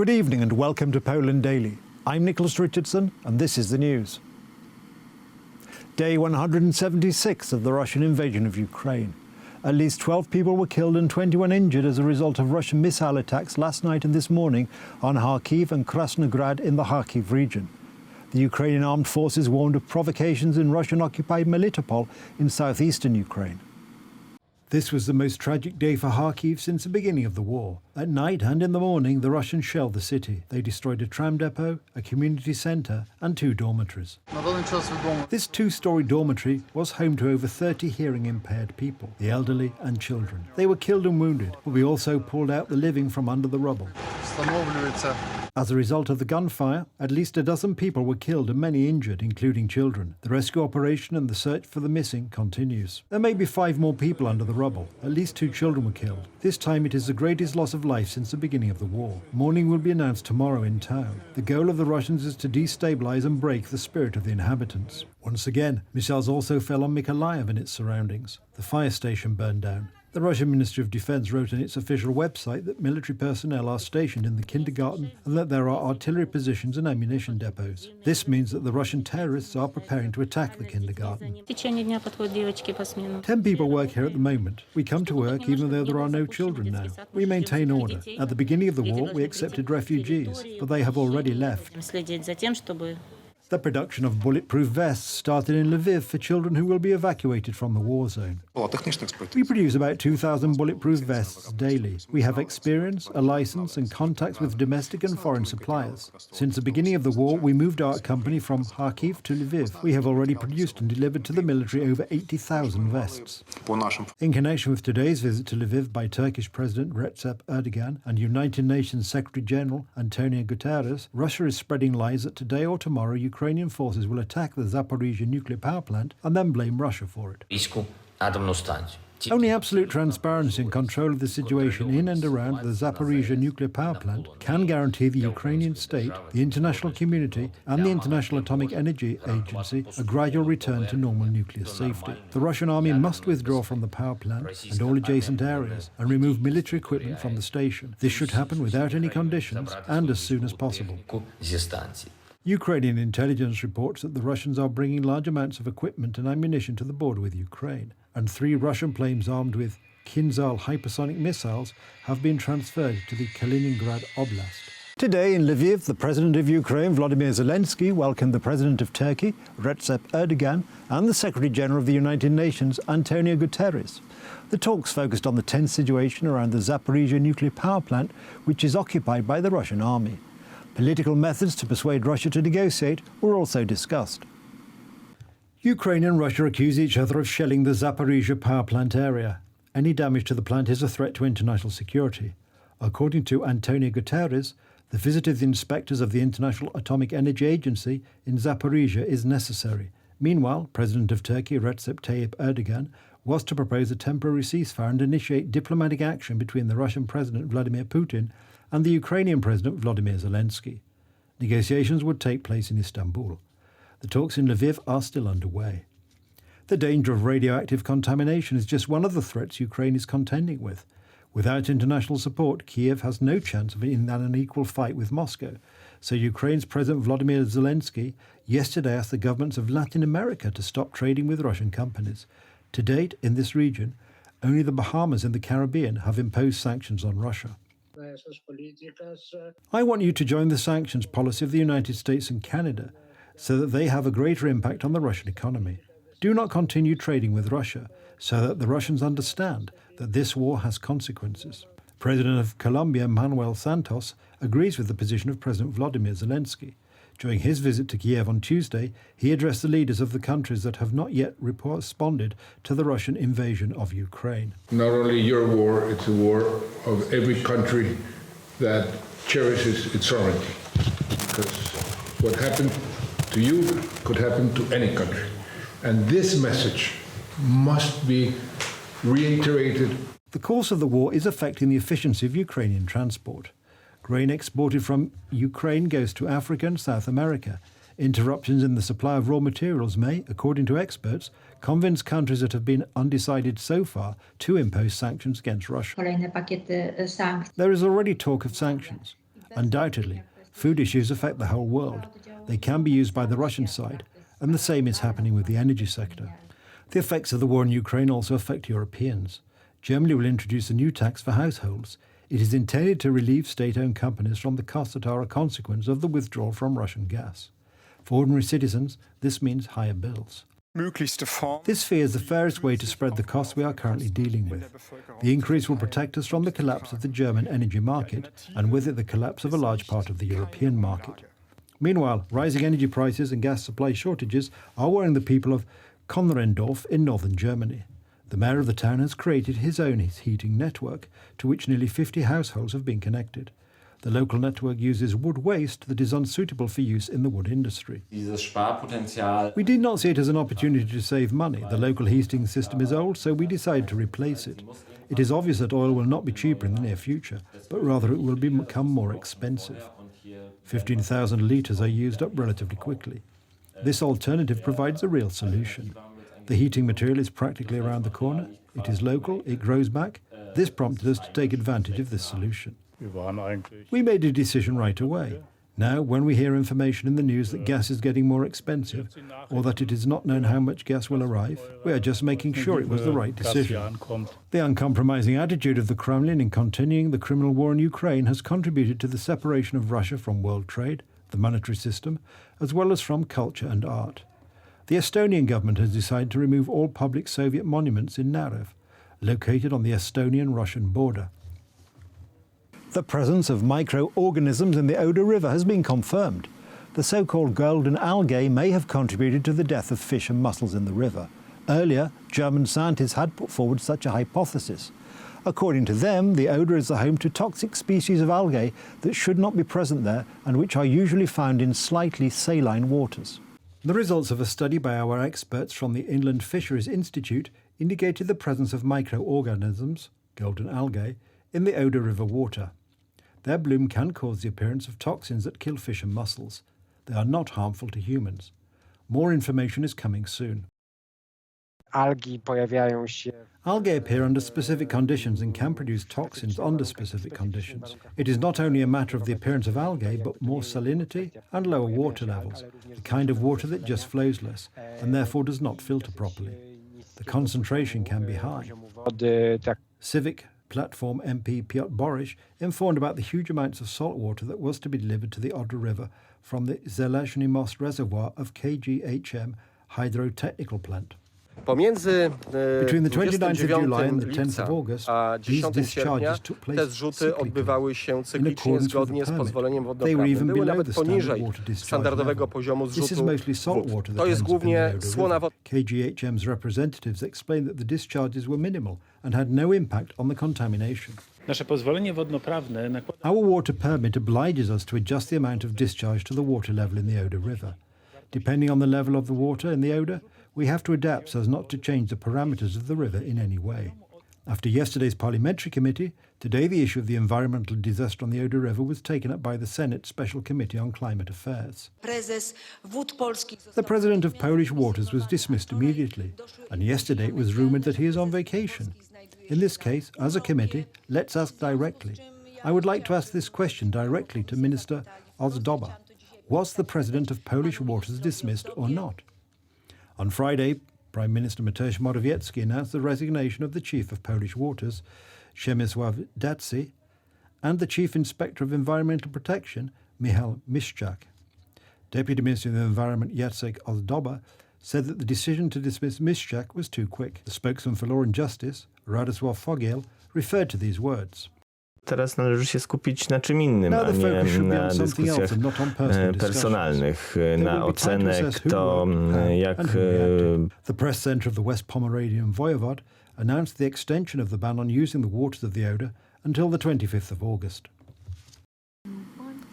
Good evening and welcome to Poland Daily. I'm Nicholas Richardson and this is the news. Day 176 of the Russian invasion of Ukraine. At least 12 people were killed and 21 injured as a result of Russian missile attacks last night and this morning on Kharkiv and Krasnograd in the Kharkiv region. The Ukrainian armed forces warned of provocations in Russian-occupied Melitopol in southeastern Ukraine. This was the most tragic day for Kharkiv since the beginning of the war. At night and in the morning, the Russians shelled the city. They destroyed a tram depot, a community centre and 2 dormitories. This 2-storey dormitory was home to over 30 hearing-impaired people, the elderly and children. They were killed and wounded, but we also pulled out the living from under the rubble. As a result of the gunfire, at least a dozen people were killed and many injured, including children. The rescue operation and the search for the missing continues. There may be 5 more people under the rubble. At least 2 children were killed. This time it is the greatest loss of life since the beginning of the war. Mourning will be announced tomorrow in town. The goal of the Russians is to destabilize and break the spirit of the inhabitants. Once again, missiles also fell on Mykolaiv and its surroundings. The fire station burned down. The Russian Ministry of Defense wrote on its official website that military personnel are stationed in the kindergarten and that there are artillery positions and ammunition depots. This means that the Russian terrorists are preparing to attack the kindergarten. 10 people work here at the moment. We come to work even though there are no children now. We maintain order. At the beginning of the war, we accepted refugees, but they have already left. The production of bulletproof vests started in Lviv for children who will be evacuated from the war zone. We produce about 2,000 bulletproof vests daily. We have experience, a license and contacts with domestic and foreign suppliers. Since the beginning of the war, we moved our company from Kharkiv to Lviv. We have already produced and delivered to the military over 80,000 vests. In connection with today's visit to Lviv by Turkish President Recep Erdogan and United Nations Secretary General Antonio Guterres, Russia is spreading lies that today or tomorrow Ukrainian forces will attack the Zaporizhzhia nuclear power plant and then blame Russia for it. Only absolute transparency and control of the situation in and around the Zaporizhzhia nuclear power plant can guarantee the Ukrainian state, the international community and the International Atomic Energy Agency a gradual return to normal nuclear safety. The Russian army must withdraw from the power plant and all adjacent areas and remove military equipment from the station. This should happen without any conditions and as soon as possible. Ukrainian intelligence reports that the Russians are bringing large amounts of equipment and ammunition to the border with Ukraine, and 3 Russian planes armed with Kinzhal hypersonic missiles have been transferred to the Kaliningrad Oblast. Today in Lviv, the President of Ukraine, Volodymyr Zelensky, welcomed the President of Turkey, Recep Erdogan, and the Secretary General of the United Nations, Antonio Guterres. The talks focused on the tense situation around the Zaporizhzhia nuclear power plant, which is occupied by the Russian army. Political methods to persuade Russia to negotiate were also discussed. Ukraine and Russia accuse each other of shelling the Zaporizhzhia power plant area. Any damage to the plant is a threat to international security. According to Antonio Guterres, the visit of the inspectors of the International Atomic Energy Agency in Zaporizhzhia is necessary. Meanwhile, President of Turkey Recep Tayyip Erdogan was to propose a temporary ceasefire and initiate diplomatic action between the Russian President Vladimir Putin and the Ukrainian President Volodymyr Zelensky. Negotiations would take place in Istanbul. The talks in Lviv are still underway. The danger of radioactive contamination is just one of the threats Ukraine is contending with. Without international support, Kiev has no chance of an unequal fight with Moscow. So Ukraine's President Volodymyr Zelensky yesterday asked the governments of Latin America to stop trading with Russian companies. To date, in this region, only the Bahamas and the Caribbean have imposed sanctions on Russia. I want you to join the sanctions policy of the United States and Canada so that they have a greater impact on the Russian economy. Do not continue trading with Russia so that the Russians understand that this war has consequences. President of Colombia, Manuel Santos, agrees with the position of President Volodymyr Zelensky. During his visit to Kiev on Tuesday, he addressed the leaders of the countries that have not yet responded to the Russian invasion of Ukraine. Not only your war, it's a war of every country that cherishes its sovereignty. Because what happened to you could happen to any country. And this message must be reiterated. The course of the war is affecting the efficiency of Ukrainian transport. Grain exported from Ukraine goes to Africa and South America. Interruptions in the supply of raw materials may, according to experts, convince countries that have been undecided so far to impose sanctions against Russia. There is already talk of sanctions. Undoubtedly, food issues affect the whole world. They can be used by the Russian side, and the same is happening with the energy sector. The effects of the war in Ukraine also affect Europeans. Germany will introduce a new tax for households. It is intended to relieve state-owned companies from the costs that are a consequence of the withdrawal from Russian gas. For ordinary citizens, this means higher bills. This fee is the fairest way to spread the costs we are currently dealing with. The increase will protect us from the collapse of the German energy market, and with it the collapse of a large part of the European market. Meanwhile, rising energy prices and gas supply shortages are worrying the people of Konrendorf in northern Germany. The mayor of the town has created his own heating network, to which nearly 50 households have been connected. The local network uses wood waste that is unsuitable for use in the wood industry. We did not see it as an opportunity to save money. The local heating system is old, so we decided to replace it. It is obvious that oil will not be cheaper in the near future, but rather it will become more expensive. 15,000 litres are used up relatively quickly. This alternative provides a real solution. The heating material is practically around the corner. It is local, it grows back. This prompted us to take advantage of this solution. We made a decision right away. Now, when we hear information in the news that gas is getting more expensive, or that it is not known how much gas will arrive, we are just making sure it was the right decision. The uncompromising attitude of the Kremlin in continuing the criminal war in Ukraine has contributed to the separation of Russia from world trade, the monetary system, as well as from culture and art. The Estonian government has decided to remove all public Soviet monuments in Narev, located on the Estonian-Russian border. The presence of microorganisms in the Oder River has been confirmed. The so-called golden algae may have contributed to the death of fish and mussels in the river. Earlier, German scientists had put forward such a hypothesis. According to them, the Oder is the home to toxic species of algae that should not be present there and which are usually found in slightly saline waters. The results of a study by our experts from the Inland Fisheries Institute indicated the presence of microorganisms, golden algae, in the Oder River water. Their bloom can cause the appearance of toxins that kill fish and mussels. They are not harmful to humans. More information is coming soon. Algae appear under specific conditions and can produce toxins under specific conditions. It is not only a matter of the appearance of algae, but more salinity and lower water levels, the kind of water that just flows less and therefore does not filter properly. The concentration can be high. Civic Platform MP Piotr Borysz informed about the huge amounts of salt water that was to be delivered to the Oder River from the Zelezhny Most reservoir of KGHM hydrotechnical plant. Between the 29th of July and the 10th of August, these discharges took place cyclically, in accordance with the permit. They were even below the standard water discharge level. This is mostly salt water that ends up in the Oder River. KGHM's representatives explained that the discharges were minimal and had no impact on the contamination. Our water permit obliges us to adjust the amount of discharge to the water level in the Oder River. Depending on the level of the water in the Oder, we have to adapt so as not to change the parameters of the river in any way. After yesterday's parliamentary committee, today the issue of the environmental disaster on the Oder River was taken up by the Senate Special Committee on Climate Affairs. The president of Polish Waters was dismissed immediately, and yesterday it was rumoured that he is on vacation. In this case, as a committee, let's ask directly. I would like to ask this question directly to Minister Ozdoba. Was the president of Polish Waters dismissed or not? On Friday, Prime Minister Mateusz Morawiecki announced the resignation of the Chief of Polish Waters, Przemysław Dacy, and the Chief Inspector of Environmental Protection, Michał Miszczak. Deputy Minister of the Environment Jacek Ozdoba said that the decision to dismiss Miszczak was too quick. The spokesman for Law and Justice, Radosław Fogiel, referred to these words. Teraz należy się skupić na czym innym, a nie na dyskusjach personalnych, na ocenę, kto, jak... The press centre of the West Pomeranian Voivod announced the extension of the ban on using the waters of the Oder until the 25th of August.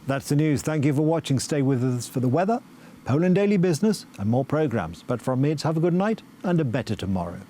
That's the news. Thank you for watching. Stay with us for the weather, Poland Daily Business and more programmes. But from me, it's have a good night and a better tomorrow.